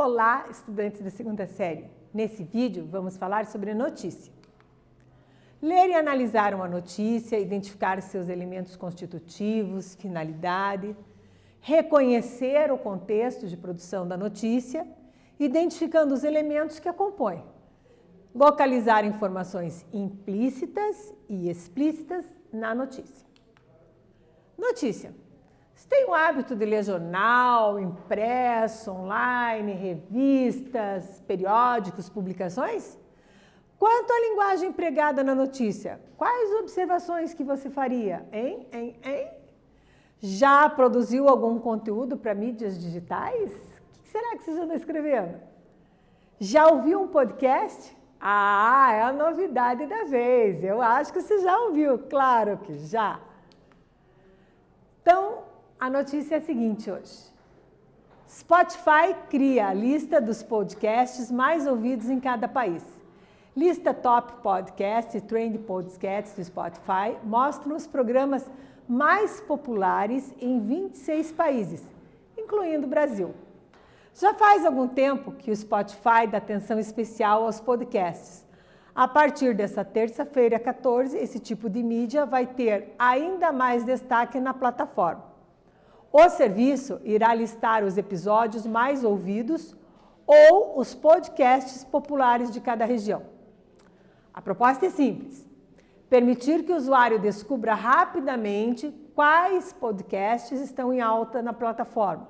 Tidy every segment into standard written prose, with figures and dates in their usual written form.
Olá, estudantes da segunda série! Nesse vídeo, vamos falar sobre notícia. Ler e analisar uma notícia, identificar seus elementos constitutivos, finalidade, reconhecer o contexto de produção da notícia, identificando os elementos que a compõem, localizar informações implícitas e explícitas na notícia. Notícia. Você tem o hábito de ler jornal, impresso, online, revistas, periódicos, publicações? Quanto à linguagem empregada na notícia, quais observações que você faria? Já produziu algum conteúdo para mídias digitais? O que será que você já está escrevendo? Já ouviu um podcast? Ah, é a novidade da vez. Eu acho que você já ouviu, claro que já. Então, a notícia é a seguinte hoje. Spotify cria a lista dos podcasts mais ouvidos em cada país. Lista Top Podcast e Trend Podcasts do Spotify mostram os programas mais populares em 26 países, incluindo o Brasil. Já faz algum tempo que o Spotify dá atenção especial aos podcasts. A partir dessa terça-feira, 14, esse tipo de mídia vai ter ainda mais destaque na plataforma. O serviço irá listar os episódios mais ouvidos ou os podcasts populares de cada região. A proposta é simples: permitir que o usuário descubra rapidamente quais podcasts estão em alta na plataforma.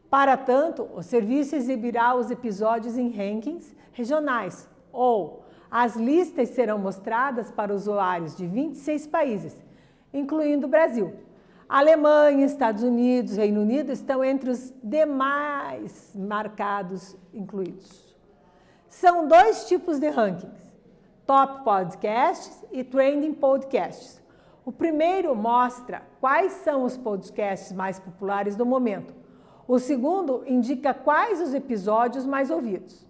Para tanto, o serviço exibirá os episódios em rankings regionais ou as listas serão mostradas para usuários de 26 países, incluindo o Brasil. Alemanha, Estados Unidos, Reino Unido estão entre os demais marcados incluídos. São dois tipos de rankings: Top Podcasts e Trending Podcasts. O primeiro mostra quais são os podcasts mais populares do momento. O segundo indica quais os episódios mais ouvidos.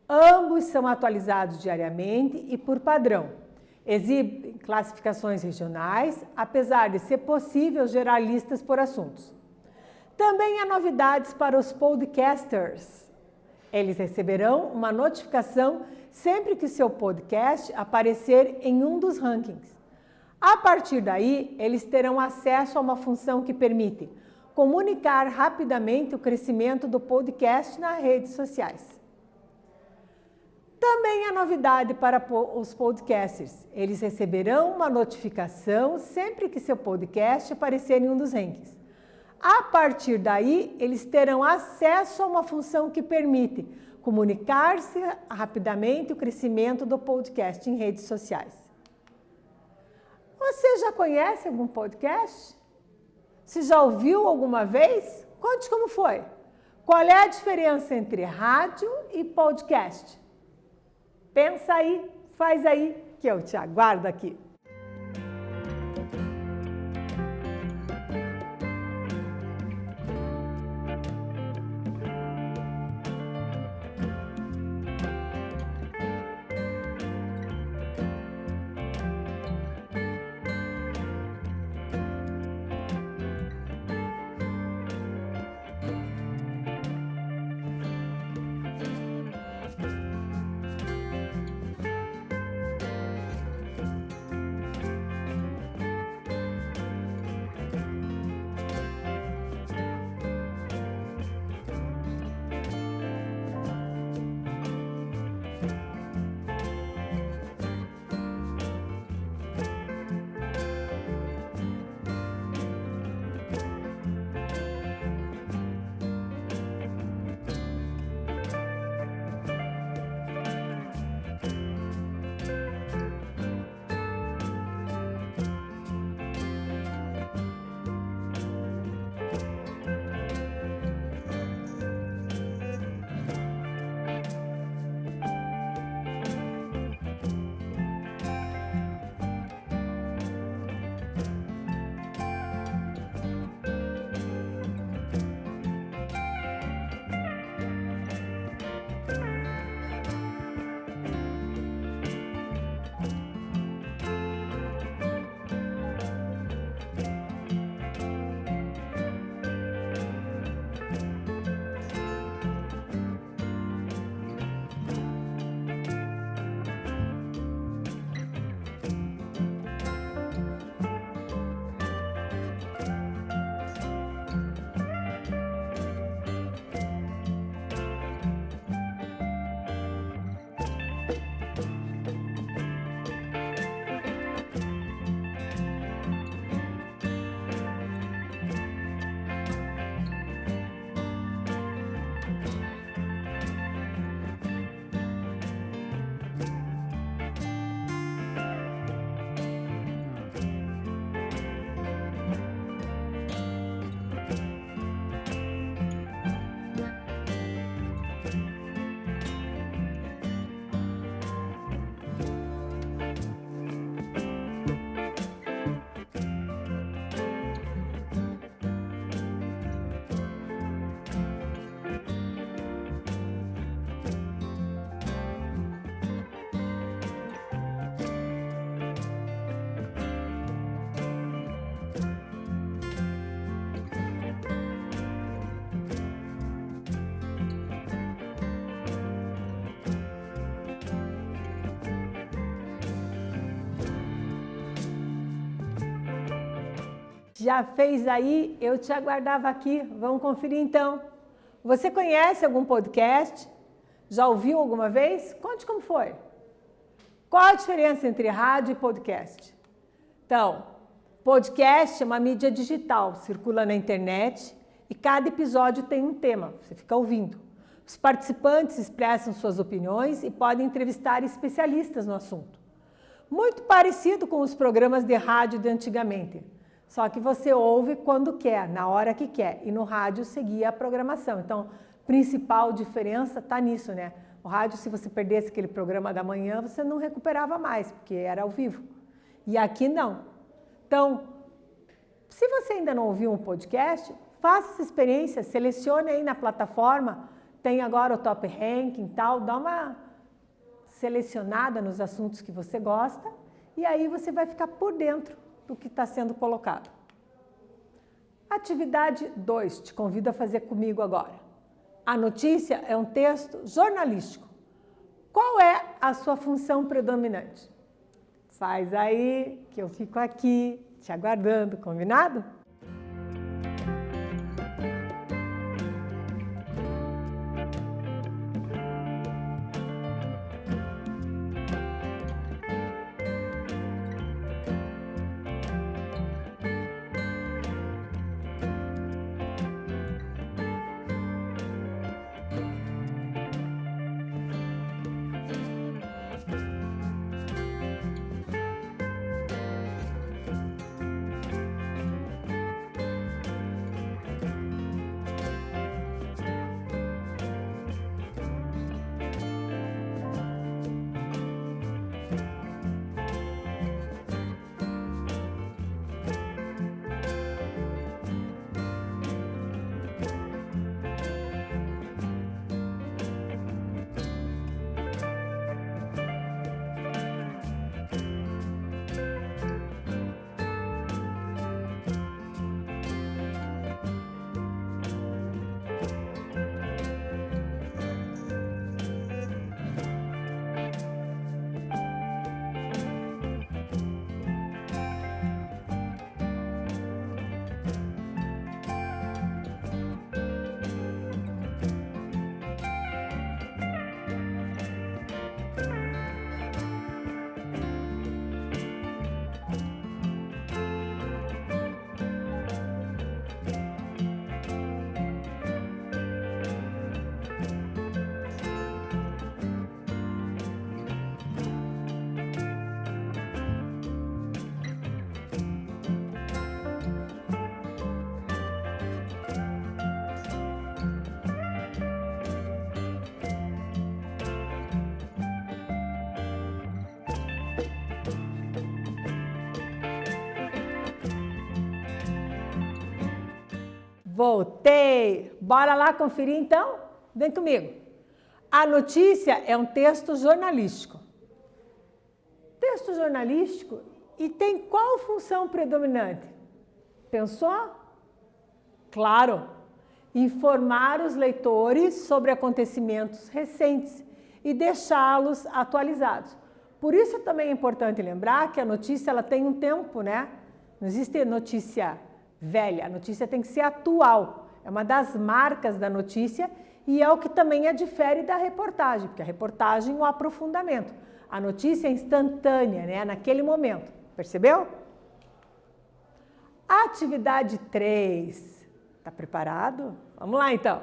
Ambos são atualizados diariamente e por padrão. Exibem classificações regionais, apesar de ser possível gerar listas por assuntos. Também há novidades para os podcasters. Eles receberão uma notificação sempre que seu podcast aparecer em um dos rankings. A partir daí, eles terão acesso a uma função que permite comunicar rapidamente o crescimento do podcast nas redes sociais. Também há novidade para os podcasters. Eles receberão uma notificação sempre que seu podcast aparecer em um dos rankings. A partir daí, eles terão acesso a uma função que permite comunicar-se rapidamente o crescimento do podcast em redes sociais. Você já conhece algum podcast? Você já ouviu alguma vez? Conte como foi. Qual é a diferença entre rádio e podcast? Pensa aí, faz aí, que eu te aguardo aqui. Já fez aí? Eu te aguardava aqui. Vamos conferir então. Você conhece algum podcast? Já ouviu alguma vez? Conte como foi. Qual a diferença entre rádio e podcast? Então, podcast é uma mídia digital, circula na internet e cada episódio tem um tema, você fica ouvindo. Os participantes expressam suas opiniões e podem entrevistar especialistas no assunto. Muito parecido com os programas de rádio de antigamente, só que você ouve quando quer, na hora que quer, e no rádio seguia a programação. Então, a principal diferença está nisso, né? O rádio, se você perdesse aquele programa da manhã, você não recuperava mais, porque era ao vivo. E aqui não. Então, se você ainda não ouviu um podcast, faça essa experiência, selecione aí na plataforma, tem agora o Top Ranking e tal, dá uma selecionada nos assuntos que você gosta e aí você vai ficar por dentro do que está sendo colocado. Atividade 2, te convido a fazer comigo agora. A notícia é um texto jornalístico. Qual é a sua função predominante? Faz aí, que eu fico aqui te aguardando, combinado? Voltei! Bora lá conferir então? Vem comigo. A notícia é um texto jornalístico. Texto jornalístico e tem qual função predominante? Pensou? Claro! Informar os leitores sobre acontecimentos recentes e deixá-los atualizados. Por isso também é importante lembrar que a notícia ela tem um tempo, né? Não existe notícia velha, a notícia tem que ser atual. É uma das marcas da notícia e é o que também a difere da reportagem, porque a reportagem é o aprofundamento. A notícia é instantânea, né? Naquele momento. Percebeu? Atividade 3. Está preparado? Vamos lá então.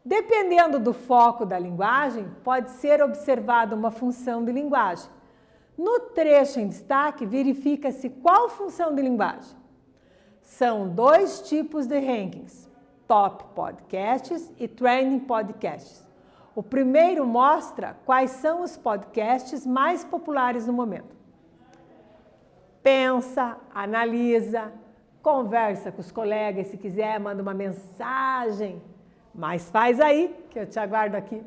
Dependendo do foco da linguagem, pode ser observada uma função de linguagem. No trecho em destaque, verifica-se qual função de linguagem. São dois tipos de rankings, Top Podcasts e Trending Podcasts. O primeiro mostra quais são os podcasts mais populares no momento. Pensa, analisa, conversa com os colegas, se quiser, manda uma mensagem, mas faz aí que eu te aguardo aqui.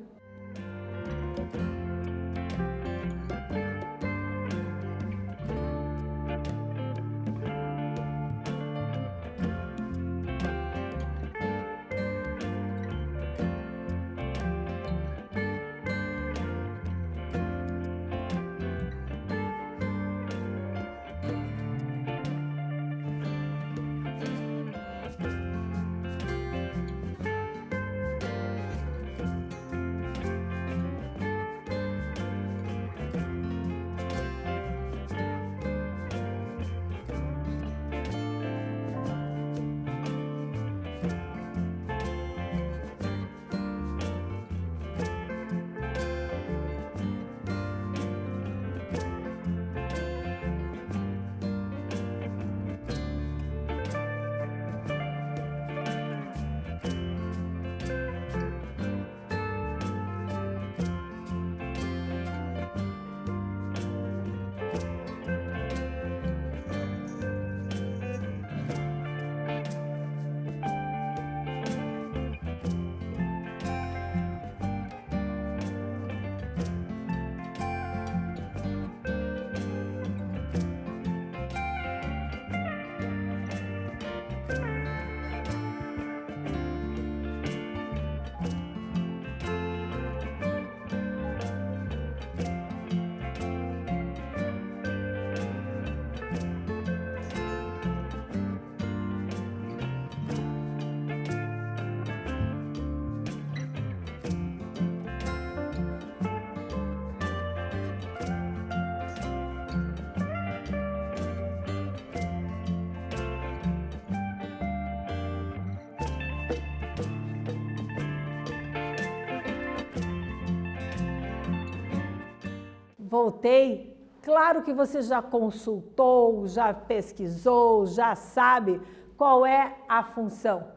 Voltei. Claro que você já consultou, já pesquisou, já sabe qual é a função.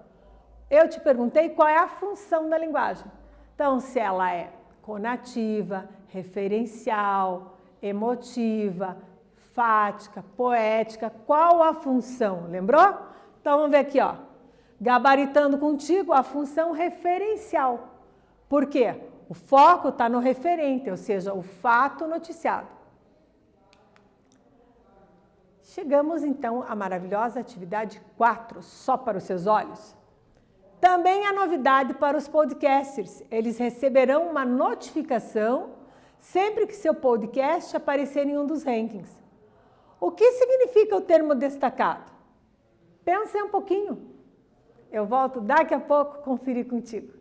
Eu te perguntei qual é a função da linguagem. Então, se ela é conativa, referencial, emotiva, fática, poética, qual a função? Lembrou? Então, vamos ver aqui, ó. Gabaritando contigo a função referencial. Por quê? O foco está no referente, ou seja, o fato noticiado. Chegamos, então, à maravilhosa atividade 4, só para os seus olhos. Também há novidade para os podcasters. Eles receberão uma notificação sempre que seu podcast aparecer em um dos rankings. O que significa o termo destacado? Pensa um pouquinho. Eu volto daqui a pouco conferir contigo.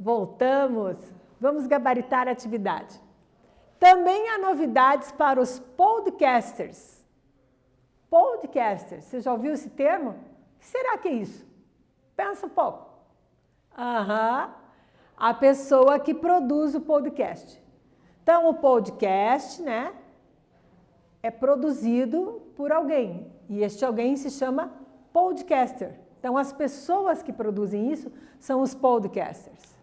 Voltamos. Vamos gabaritar a atividade. Também há novidades para os podcasters. Podcasters, você já ouviu esse termo? O que será que é isso? Pensa um pouco. A pessoa que produz o podcast. Então, o podcast, né, é produzido por alguém. E este alguém se chama podcaster. Então, as pessoas que produzem isso são os podcasters.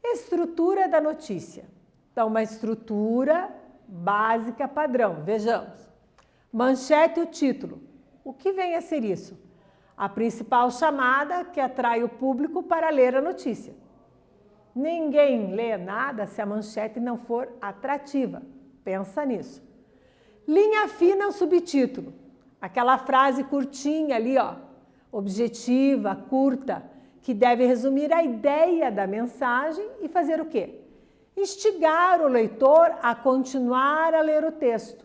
Estrutura da notícia. Então, uma estrutura básica padrão. Vejamos. Manchete e o título. O que vem a ser isso? A principal chamada que atrai o público para ler a notícia. Ninguém lê nada se a manchete não for atrativa. Pensa nisso. Linha fina o subtítulo. Aquela frase curtinha ali, ó, objetiva, curta, que deve resumir a ideia da mensagem e fazer o quê? Instigar o leitor a continuar a ler o texto.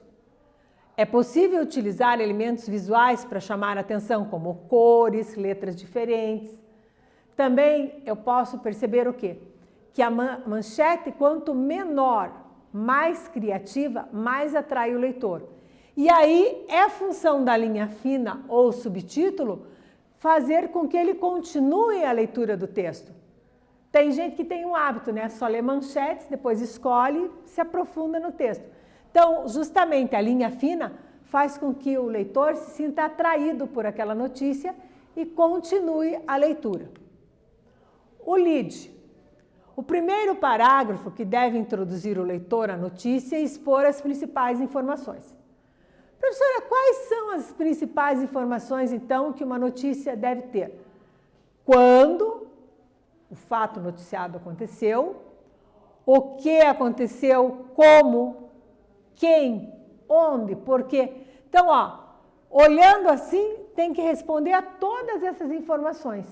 É possível utilizar elementos visuais para chamar a atenção, como cores, letras diferentes. Também eu posso perceber o quê? Que a manchete, quanto menor, mais criativa, mais atrai o leitor. E aí é função da linha fina ou subtítulo fazer com que ele continue a leitura do texto. Tem gente que tem um hábito, né? Só lê manchetes, depois escolhe, se aprofunda no texto. Então, justamente a linha fina faz com que o leitor se sinta atraído por aquela notícia e continue a leitura. O lead. O primeiro parágrafo que deve introduzir o leitor à notícia e expor as principais informações. Professora, quais são as principais informações, então, que uma notícia deve ter? Quando o fato noticiado aconteceu, o que aconteceu, como, quem, onde, por quê. Então, ó, olhando assim, tem que responder a todas essas informações.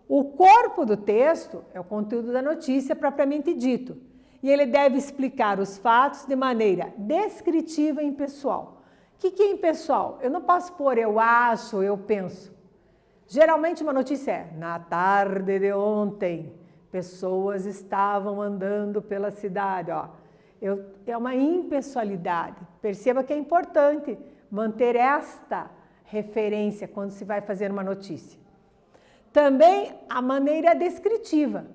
O corpo do texto é o conteúdo da notícia propriamente dito. E ele deve explicar os fatos de maneira descritiva e impessoal. O que é impessoal? Eu não posso pôr eu acho, eu penso. Geralmente uma notícia é, na tarde de ontem, pessoas estavam andando pela cidade. Ó. É uma impessoalidade. Perceba que é importante manter esta referência quando se vai fazer uma notícia. Também a maneira descritiva.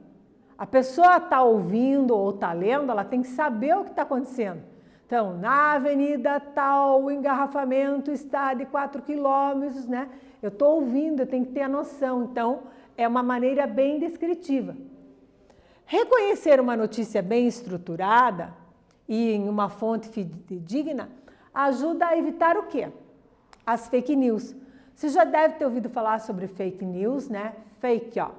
A pessoa está ouvindo ou está lendo, ela tem que saber o que está acontecendo. Então, na avenida tal, o engarrafamento está de 4 quilômetros, né? Eu estou ouvindo, eu tenho que ter a noção. Então, é uma maneira bem descritiva. Reconhecer uma notícia bem estruturada e em uma fonte fidedigna ajuda a evitar o quê? As fake news. Você já deve ter ouvido falar sobre fake news, né? Fake, ó.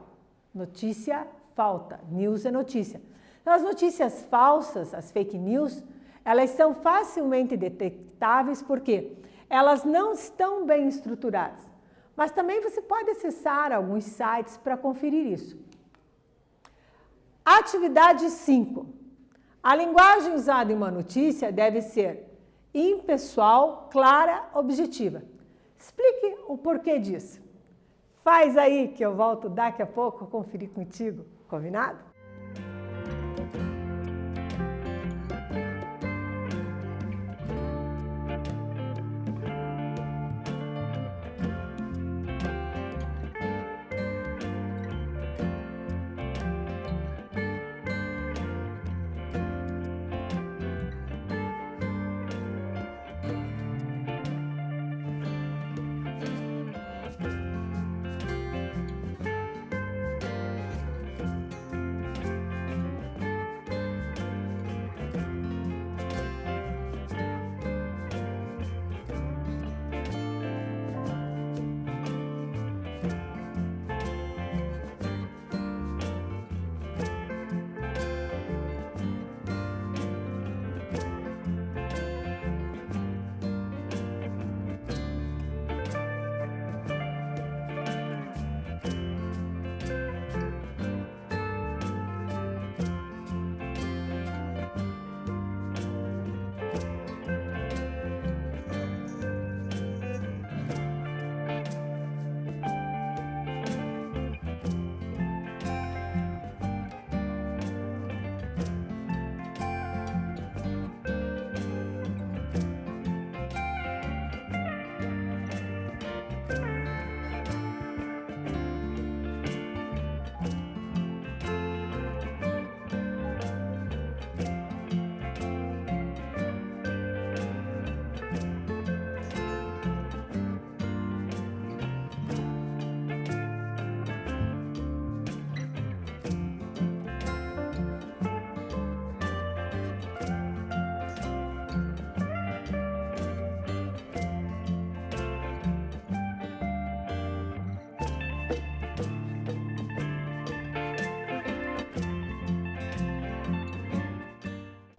Notícia falta. News é notícia. Então, as notícias falsas, as fake news, elas são facilmente detectáveis porque elas não estão bem estruturadas. Mas também você pode acessar alguns sites para conferir isso. Atividade 5. A linguagem usada em uma notícia deve ser impessoal, clara, objetiva. Explique o porquê disso. Faz aí que eu volto daqui a pouco a conferir contigo. Combinado?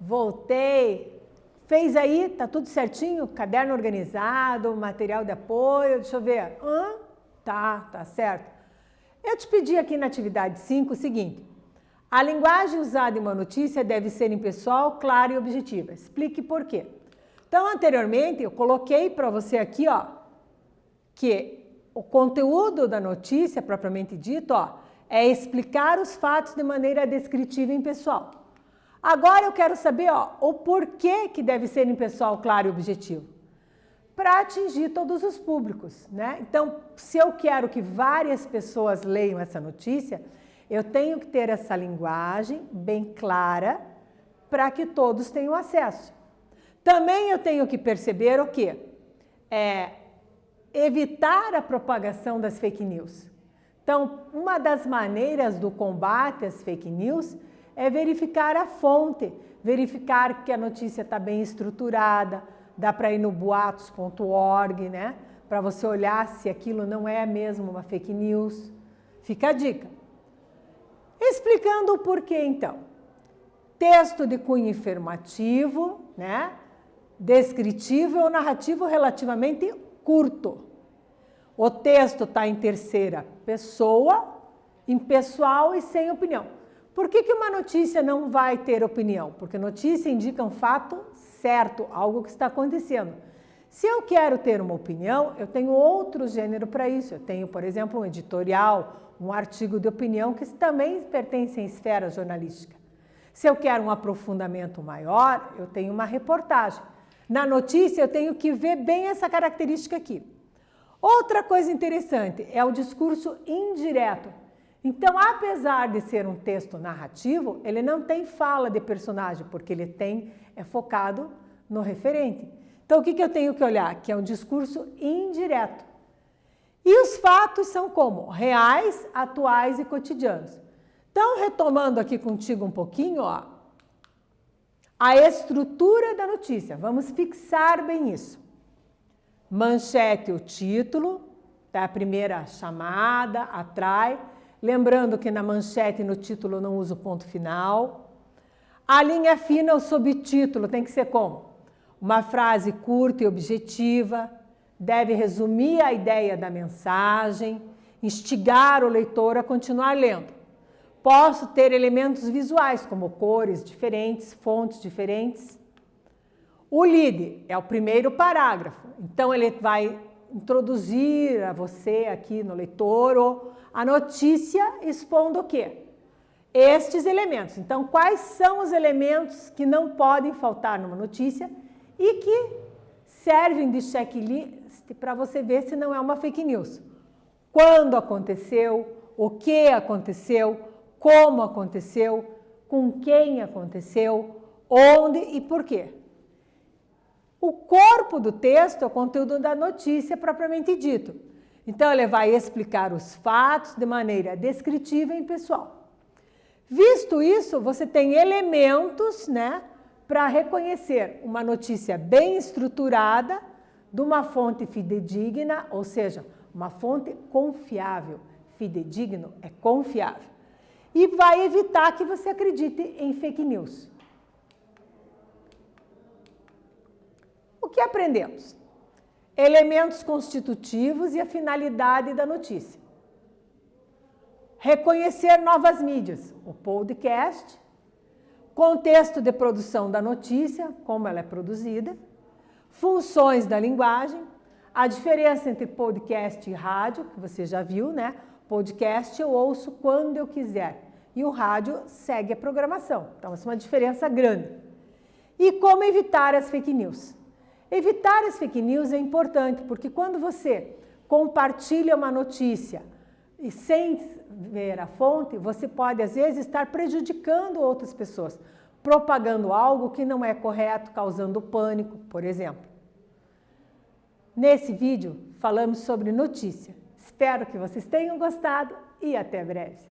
Voltei. Fez aí? Tá tudo certinho? Caderno organizado, material de apoio, deixa eu ver. Tá certo. Eu te pedi aqui na atividade 5 o seguinte. A linguagem usada em uma notícia deve ser impessoal, clara e objetiva. Explique por quê. Então, anteriormente, eu coloquei para você aqui, ó, que o conteúdo da notícia, propriamente dito, ó, é explicar os fatos de maneira descritiva e impessoal. Agora eu quero saber, ó, o porquê que deve ser impessoal, claro e objetivo. Para atingir todos os públicos, né? Então, se eu quero que várias pessoas leiam essa notícia, eu tenho que ter essa linguagem bem clara para que todos tenham acesso. Também eu tenho que perceber o quê? Evitar a propagação das fake news. Então, uma das maneiras do combate às fake news é verificar a fonte, verificar que a notícia está bem estruturada, dá para ir no boatos.org, né? Para você olhar se aquilo não é mesmo uma fake news. Fica a dica. Explicando o porquê, então. Texto de cunho informativo, né? Descritivo ou narrativo relativamente curto. O texto está em terceira pessoa, impessoal e sem opinião. Por que uma notícia não vai ter opinião? Porque notícia indica um fato certo, algo que está acontecendo. Se eu quero ter uma opinião, eu tenho outro gênero para isso. Eu tenho, por exemplo, um editorial, um artigo de opinião que também pertence à esfera jornalística. Se eu quero um aprofundamento maior, eu tenho uma reportagem. Na notícia, eu tenho que ver bem essa característica aqui. Outra coisa interessante é o discurso indireto. Então, apesar de ser um texto narrativo, ele não tem fala de personagem, porque ele é focado no referente. Então, o que eu tenho que olhar? Que é um discurso indireto. E os fatos são como? Reais, atuais e cotidianos. Então, retomando aqui contigo um pouquinho, ó, a estrutura da notícia. Vamos fixar bem isso. Manchete, o título, tá? A primeira chamada, atrai. Lembrando que na manchete e no título não uso ponto final. A linha fina, o subtítulo, tem que ser como? Uma frase curta e objetiva, deve resumir a ideia da mensagem, instigar o leitor a continuar lendo. Posso ter elementos visuais, como cores diferentes, fontes diferentes. O lead é o primeiro parágrafo, então ele vai introduzir a você aqui no leitor a notícia expondo o quê? Estes elementos. Então, quais são os elementos que não podem faltar numa notícia e que servem de checklist para você ver se não é uma fake news? Quando aconteceu, o que aconteceu, como aconteceu, com quem aconteceu, onde e por quê. O corpo do texto é o conteúdo da notícia propriamente dito. Então, ele vai explicar os fatos de maneira descritiva e pessoal. Visto isso, você tem elementos, né, para reconhecer uma notícia bem estruturada, de uma fonte fidedigna, ou seja, uma fonte confiável. Fidedigno é confiável. E vai evitar que você acredite em fake news. O que aprendemos? Elementos constitutivos e a finalidade da notícia. Reconhecer novas mídias, o podcast, contexto de produção da notícia, como ela é produzida, funções da linguagem, a diferença entre podcast e rádio, que você já viu, né? Podcast eu ouço quando eu quiser e o rádio segue a programação. Então, essa é uma diferença grande. E como evitar as fake news? Evitar as fake news é importante, porque quando você compartilha uma notícia e sem ver a fonte, você pode, às vezes, estar prejudicando outras pessoas, propagando algo que não é correto, causando pânico, por exemplo. Nesse vídeo, falamos sobre notícia. Espero que vocês tenham gostado e até breve.